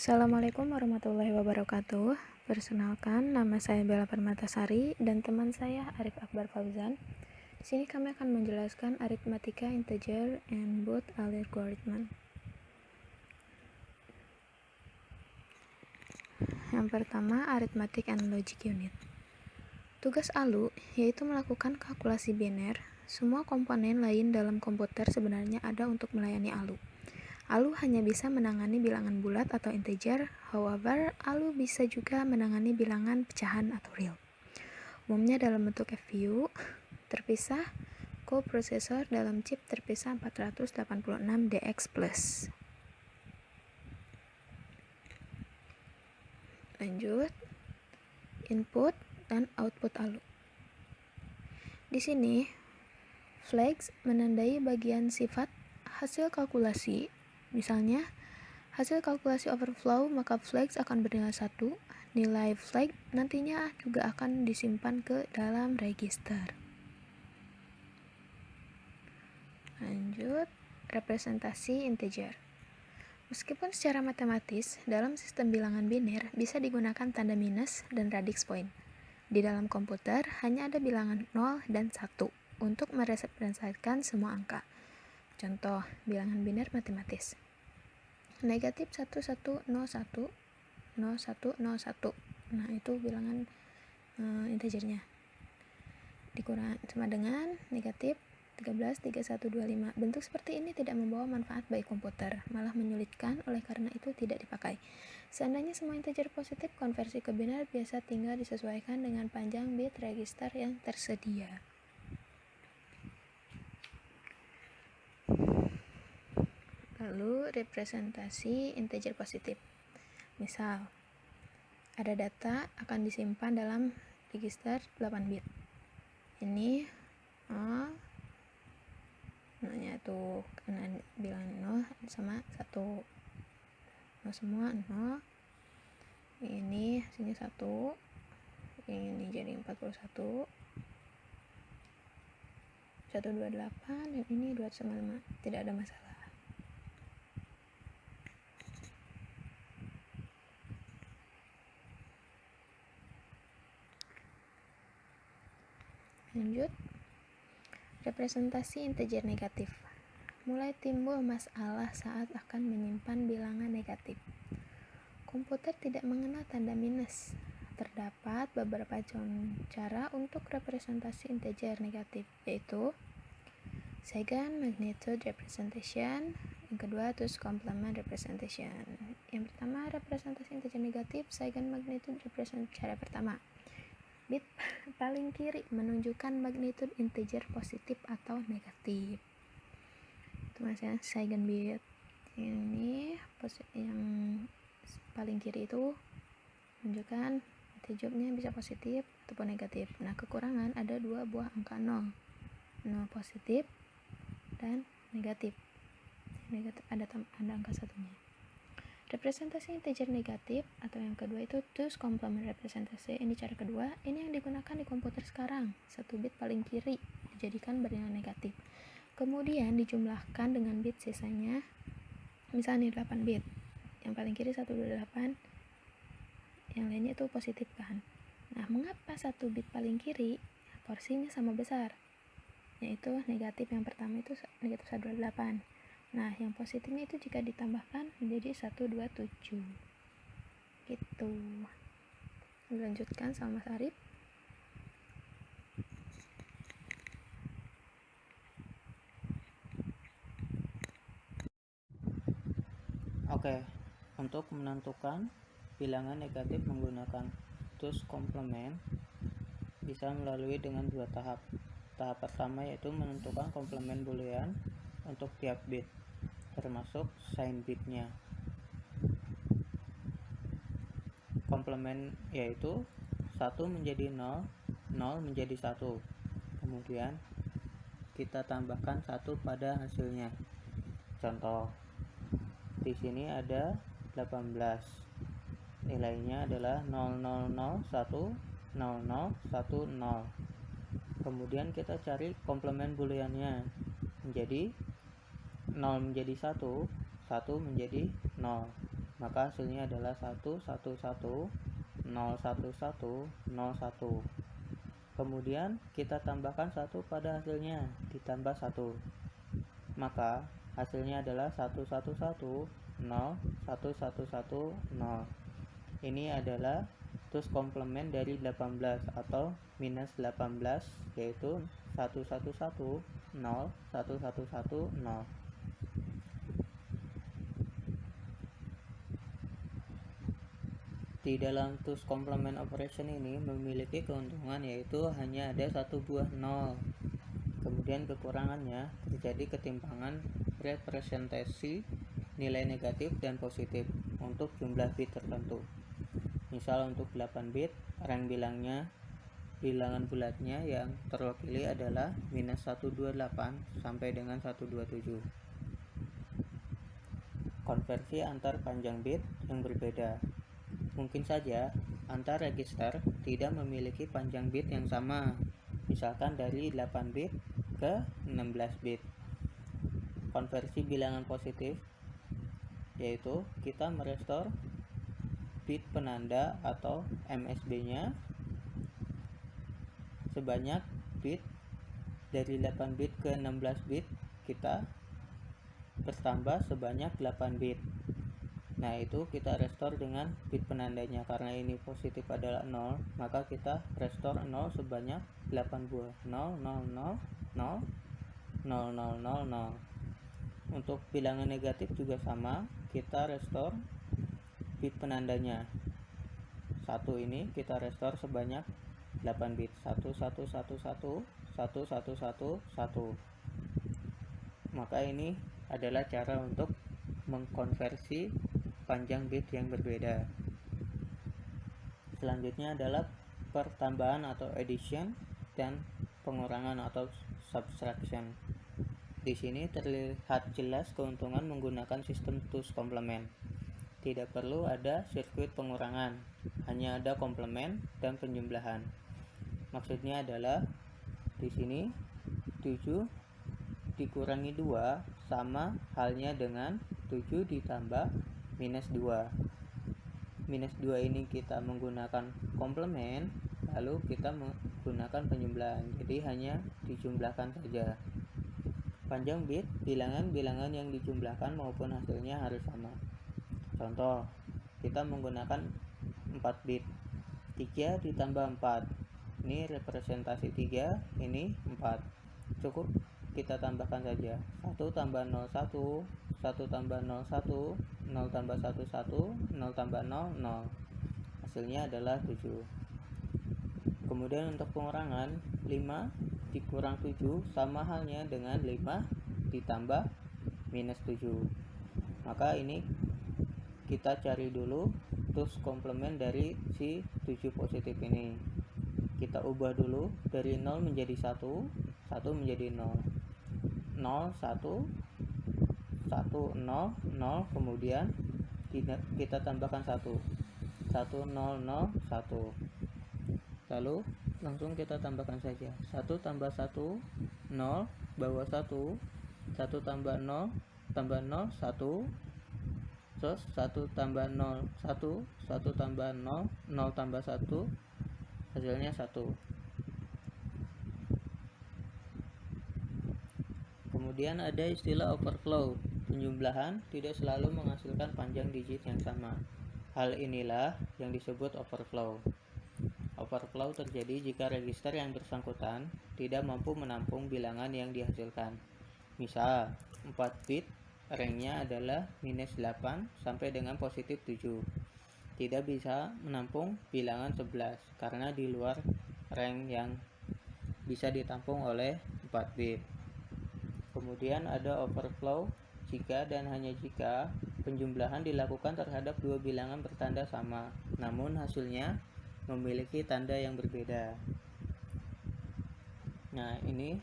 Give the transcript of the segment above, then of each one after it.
Assalamualaikum warahmatullahi wabarakatuh. Perkenalkan, nama saya Bella Permatasari dan teman saya Arif Akbar Fauzan. Di sini kami akan menjelaskan aritmatika integer and both algorithm. Yang pertama, arithmetic and logic unit. Tugas ALU yaitu melakukan kalkulasi biner. Semua komponen lain dalam komputer sebenarnya ada untuk melayani ALU. ALU hanya bisa menangani bilangan bulat atau integer, however, ALU bisa juga menangani bilangan pecahan atau real. Umumnya dalam bentuk FPU terpisah, koprosesor dalam chip terpisah 486 DX+. Lanjut, input dan output ALU. Di sini, flags menandai bagian sifat hasil kalkulasi. Misalnya, hasil kalkulasi overflow, maka flags akan bernilai 1. Nilai flag nantinya juga akan disimpan ke dalam register. Lanjut, representasi integer. Meskipun secara matematis, dalam sistem bilangan biner bisa digunakan tanda minus dan radix point. Di dalam komputer hanya ada bilangan 0 dan 1 untuk merepresentasikan semua angka. Contoh, bilangan biner matematis. Negatif 1101, 0101. Nah, itu bilangan integernya. Dikurang sama dengan negatif 133125. Bentuk seperti ini tidak membawa manfaat bagi komputer, malah menyulitkan, oleh karena itu tidak dipakai. Seandainya semua integer positif, konversi ke biner biasa tinggal disesuaikan dengan panjang bit register yang tersedia. Lalu representasi integer positif. Misal, ada data akan disimpan dalam register 8 bit. Ini 0, nolnya tuh karena bilang 0 sama 1. 0 semua 0. Ini sini 1. Ini jadi 41. 128 dan ini 205. Tidak ada masalah. Lanjut, representasi integer negatif. Mulai timbul masalah saat akan menyimpan bilangan negatif. Komputer tidak mengenal tanda minus. Terdapat beberapa cara untuk representasi integer negatif, yaitu second magnitude representation, yang kedua two's complement representation. Yang pertama, representasi integer negatif, second magnitude representation. Cara pertama, bit paling kiri menunjukkan magnitude integer positif atau negatif. Itu maksudnya second bit. Ini yang paling kiri itu menunjukkan integernya bisa positif ataupun negatif. Nah, kekurangan ada 2 buah angka 0. 0 positif dan negatif. Negatif ada angka satunya. Representasi integer negatif atau yang kedua itu two's complement representation. Ini cara kedua, ini yang digunakan di komputer sekarang. 1 bit paling kiri dijadikan bernilai negatif. Kemudian dijumlahkan dengan bit sisanya. Misalnya 8 bit. Yang paling kiri 128. Yang lainnya itu positif kan. Nah, mengapa 1 bit paling kiri porsinya sama besar? Yaitu negatif yang pertama itu negatif 128. Nah, yang positifnya itu jika ditambahkan menjadi 127. Gitu. Dilanjutkan sama Mas Arif. Oke, untuk menentukan bilangan negatif menggunakan two's complement bisa melalui dengan 2 tahap. Tahap pertama yaitu menentukan komplement boolean untuk tiap bit, termasuk sign bitnya. Komplement yaitu 1 menjadi 0, 0 menjadi 1. Kemudian kita tambahkan 1 pada hasilnya. Contoh, di sini ada 18. Nilainya adalah 0001, 0010. Kemudian kita cari komplement booleannya. Menjadi 0 menjadi 1, 1 menjadi 0. maka hasilnya adalah 1 1 1 0 1 1 0 1. Kemudian kita tambahkan 1 pada hasilnya, ditambah 1. Maka hasilnya adalah 1 1 1 0 1 1 1 0. Ini adalah terus komplement dari 18 atau minus 18, yaitu 1 1 1 0 1 1 1 0. Di dalam tools complement operation ini memiliki keuntungan, yaitu hanya ada satu buah 0. Kemudian kekurangannya terjadi ketimpangan representasi nilai negatif dan positif untuk jumlah bit tertentu. Misal untuk 8 bit, rang bilangan bulatnya yang terwakili adalah minus 128 sampai dengan 127. Konversi antar panjang bit yang berbeda. Mungkin saja antar register tidak memiliki panjang bit yang sama, misalkan dari 8 bit ke 16 bit. Konversi bilangan positif yaitu kita merestore bit penanda atau MSB-nya sebanyak bit dari 8 bit ke 16 bit, kita bertambah sebanyak 8 bit. Nah, itu kita restore dengan bit penandanya. Karena ini positif adalah 0, maka kita restore 0 sebanyak 8 buah. 0 0 0 0 0 0 0 0. Untuk bilangan negatif juga sama, kita restore bit penandanya. 1 ini kita restore sebanyak 8 bit. 1 1 1 1 1 1 1 1. Maka ini adalah cara untuk mengkonversi panjang bit yang berbeda. Selanjutnya adalah pertambahan atau addition dan pengurangan atau subtraction. Di sini terlihat jelas keuntungan menggunakan sistem tools complement. Tidak perlu ada sirkuit pengurangan, hanya ada komplement dan penjumlahan. Maksudnya adalah di sini 7 dikurangi 2 sama halnya dengan 7 ditambah minus 2. Minus 2 ini kita menggunakan komplement, lalu kita menggunakan penjumlahan. Jadi hanya dijumlahkan saja. Panjang bit bilangan-bilangan yang dijumlahkan maupun hasilnya harus sama. Contoh, kita menggunakan 4 bit. 3 ditambah 4. Ini representasi 3, ini 4. Cukup kita tambahkan saja. 1 tambah 0 1, 1 tambah 0 1, 0 tambah 1 1, 0 tambah 0 0. Hasilnya adalah 7. Kemudian untuk pengurangan, 5 dikurang 7 sama halnya dengan 5 ditambah minus 7. Maka ini kita cari dulu tools komplement dari si 7 positif ini. Kita ubah dulu dari 0 menjadi 1, 1 menjadi 0. 0 1 1 0 0, kemudian kita tambahkan 1 1 0 0 1. Lalu langsung kita tambahkan saja. 1 tambah 1 0, bawah 1 tambah 0 tambah 0 1. Terus 1 tambah 0 1, 1 tambah 0 0 tambah 1, hasilnya 1. Kemudian ada istilah overflow. Penjumlahan tidak selalu menghasilkan panjang digit yang sama. Hal inilah yang disebut overflow. Overflow terjadi jika register yang bersangkutan tidak mampu menampung bilangan yang dihasilkan. Misal, 4 bit rangnya adalah minus 8 sampai dengan positif 7. Tidak bisa menampung bilangan 11 karena di luar rang yang bisa ditampung oleh 4 bit. Kemudian ada overflow jika dan hanya jika penjumlahan dilakukan terhadap dua bilangan bertanda sama, namun hasilnya memiliki tanda yang berbeda. Nah, ini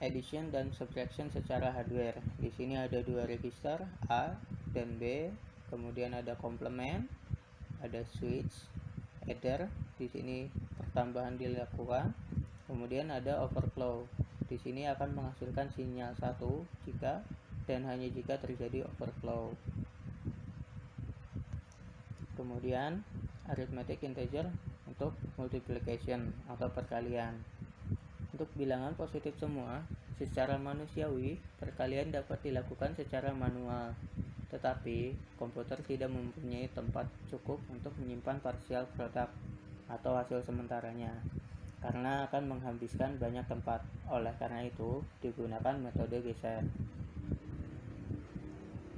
addition dan subtraction secara hardware. Di sini ada dua register A dan B, kemudian ada complement, ada switch, adder. Di sini pertambahan dilakukan. Kemudian ada overflow. Di sini akan menghasilkan sinyal 1 jika dan hanya jika terjadi overflow. Kemudian arithmetic integer untuk multiplication atau perkalian. Untuk bilangan positif semua, secara manusiawi perkalian dapat dilakukan secara manual, tetapi komputer tidak mempunyai tempat cukup untuk menyimpan partial product atau hasil sementaranya, karena akan menghabiskan banyak tempat. Oleh karena itu, digunakan metode geser.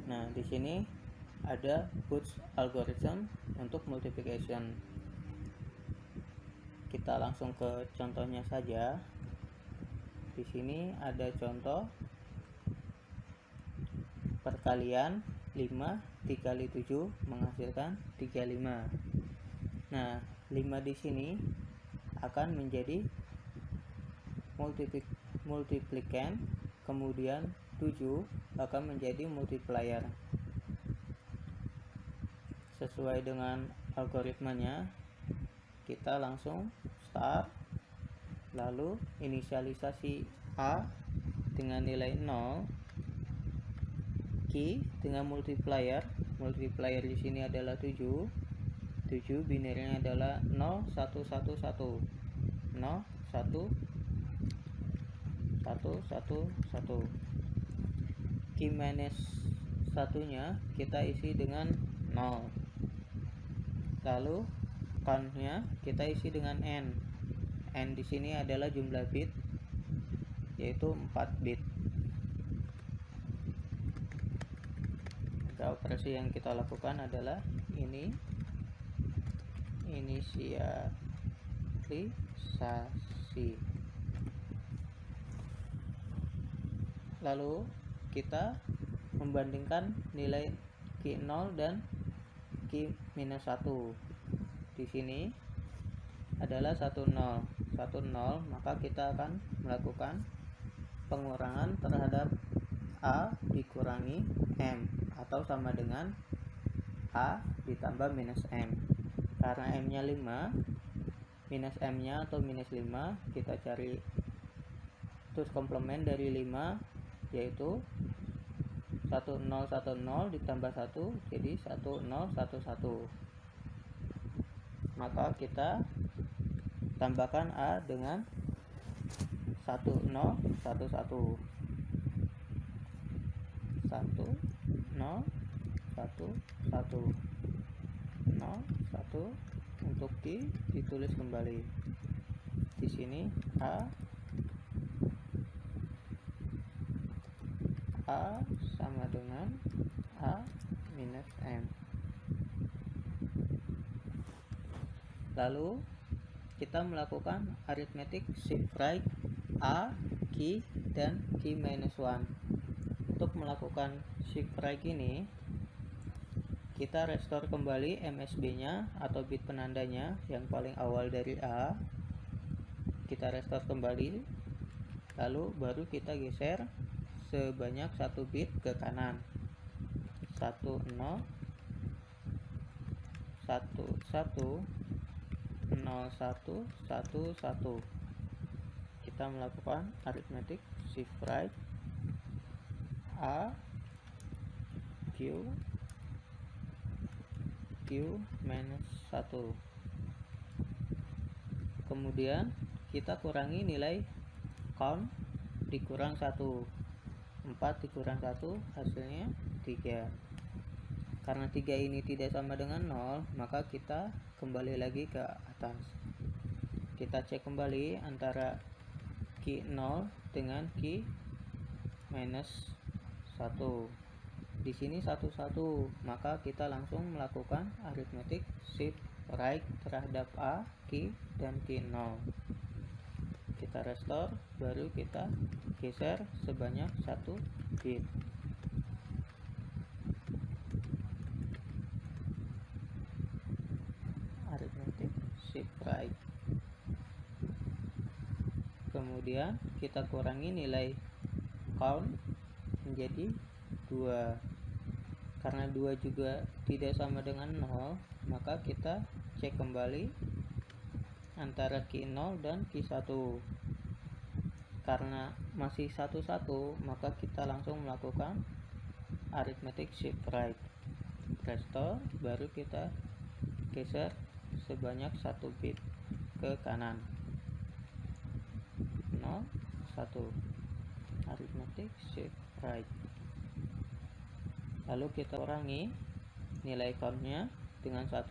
Nah, di sini ada Booth algorithm untuk multiplication. Kita langsung ke contohnya saja. Di sini ada contoh perkalian 5 dikali 7 menghasilkan 35. Nah, 5 di sini akan menjadi multiplicand, kemudian 7 akan menjadi multiplier. Sesuai dengan algoritmanya, kita langsung start, lalu inisialisasi A dengan nilai 0, key dengan multiplier di sini adalah 7 binarnya adalah 0 1 1 1 0 1 1 1 1. Key minus satunya kita isi dengan 0. Lalu countnya kita isi dengan n. N di sini adalah jumlah bit, yaitu 4 bit. Maka operasi yang kita lakukan adalah ini inisialisasi. Lalu kita membandingkan nilai key 0 dan key minus 1. Di sini adalah 1 0, maka kita akan melakukan pengurangan terhadap A dikurangi M, atau sama dengan A ditambah minus M. Karena M nya 5, minus M nya atau minus 5 kita cari terus komplement dari 5, yaitu 1010 ditambah 1 jadi 1011. Maka kita tambahkan A dengan 1011 untuk ditulis kembali. Di sini A sama dengan A minus M. Lalu kita melakukan arithmetic shift right A, key, dan key minus 1. Untuk melakukan shift right ini, kita restore kembali MSB nya atau bit penandanya yang paling awal dari A. Kita restore kembali, lalu baru kita geser sebanyak 1 bit ke kanan. 1 0 1 1 0 1 1 1. Kita melakukan arithmetic shift right A, Q minus 1. Kemudian kita kurangi nilai count dikurang 1. 4 dikurang 1 hasilnya 3. Karena 3 ini tidak sama dengan 0, maka kita kembali lagi ke atas. Kita cek kembali antara key 0 dengan key minus 1. Di sini 1 1, maka kita langsung melakukan arithmetic shift right terhadap A, key, dan key 0. Kita restore, baru kita geser sebanyak 1 bit. Arithmetic shift right. Kemudian kita kurangi nilai count menjadi 2. Karena 2 juga tidak sama dengan 0, maka kita cek kembali antara key 0 dan key 1. Karena masih 1 1, maka kita langsung melakukan arithmetic shift right. Restore, baru kita geser sebanyak 1 bit ke kanan. 0 1 arithmetic shift right. Lalu kita kurangi nilai countnya dengan 1.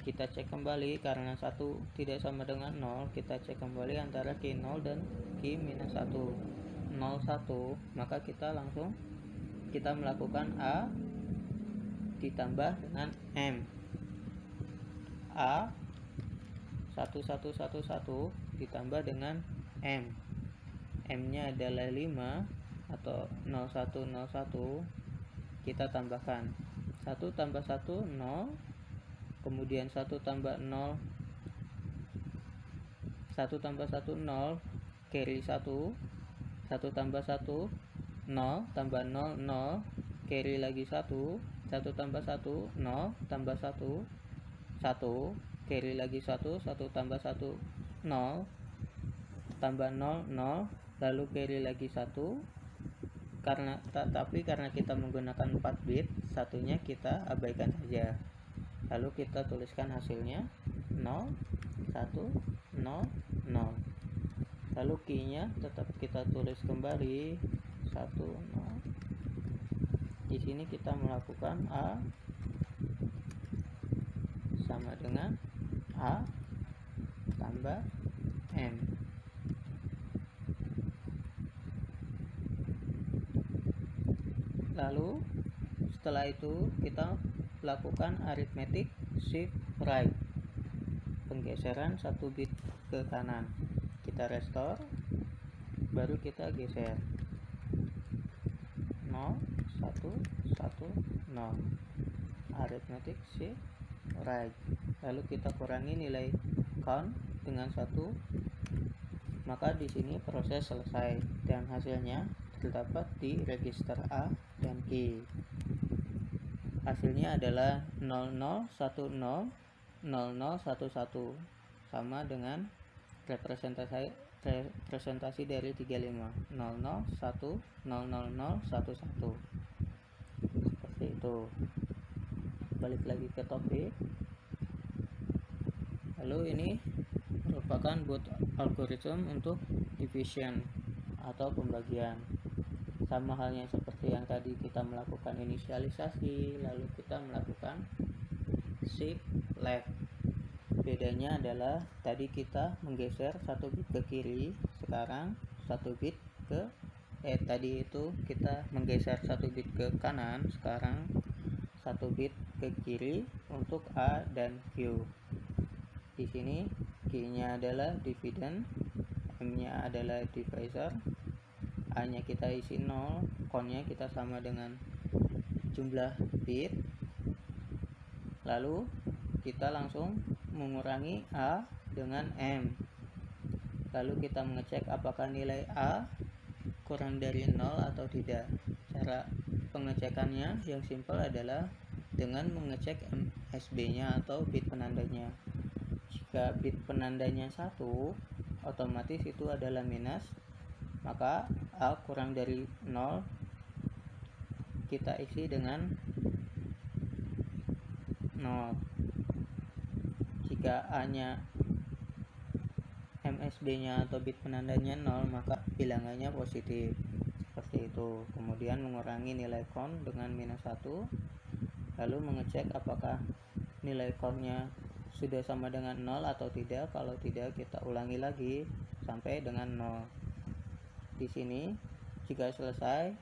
Kita cek kembali karena 1 tidak sama dengan 0, kita cek kembali antara key 0 dan key minus 1. 0 1, maka kita melakukan A ditambah dengan M. A 1111 ditambah dengan M. M-nya adalah 5 atau 0101. Kita tambahkan 1 tambah 1 0, kemudian 1 tambah 0, 1 tambah 1 0, carry 1, 1 tambah 1 0, tambah 0 0, carry lagi 1, 1 tambah 1 0, tambah 1 1, carry lagi 1, 1 tambah 1 0, tambah 0 0, lalu carry lagi 1. Tapi karena kita menggunakan 4 bit, satunya kita abaikan saja. Lalu kita tuliskan hasilnya 0 1 0 0. Lalu key-nya tetap kita tulis kembali 1 0. Di sini kita melakukan A sama dengan A tambah M. Lalu setelah itu kita lakukan arithmetic shift right, penggeseran 1 bit ke kanan. Kita restore, baru kita geser 0 1 1 0, arithmetic shift right. Lalu kita kurangi nilai count dengan 1, maka di sini proses selesai dan hasilnya terdapat di register A dan key. Hasilnya adalah 0010 0011, sama dengan representasi dari 35 001 00011. Seperti itu. Balik lagi ke topik. Lalu ini merupakan buat algoritma untuk division atau pembagian. Sama halnya seperti yang tadi, kita melakukan inisialisasi, lalu kita melakukan shift left. Bedanya adalah tadi kita menggeser 1 bit ke kiri, sekarang 1 bit ke tadi itu kita menggeser 1 bit ke kanan, sekarang 1 bit ke kiri untuk A dan Q. Di sini Q-nya adalah dividend, M-nya adalah divisor, A-nya kita isi 0, count-nya kita sama dengan jumlah bit. Lalu kita langsung mengurangi A dengan M. Lalu kita mengecek apakah nilai A kurang dari 0 atau tidak. Cara pengecekannya yang simpel adalah dengan mengecek MSB-nya atau bit penandanya. Jika bit penandanya 1, otomatis itu adalah minus, maka A kurang dari 0 kita isi dengan 0. Jika A-nya MSB-nya atau bit penandanya 0, maka bilangannya positif. Seperti itu. Kemudian mengurangi nilai count dengan minus 1, lalu mengecek apakah nilai count-nya sudah sama dengan 0 atau tidak. Kalau tidak, kita ulangi lagi sampai dengan 0. Di sini jika selesai,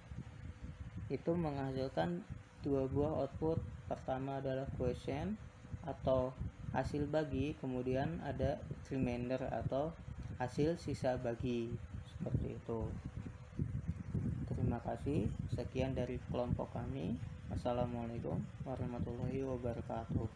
itu menghasilkan 2 buah output. Pertama adalah quotient atau hasil bagi, kemudian ada remainder atau hasil sisa bagi. Seperti itu. Terima kasih. Sekian dari kelompok kami. Assalamualaikum warahmatullahi wabarakatuh.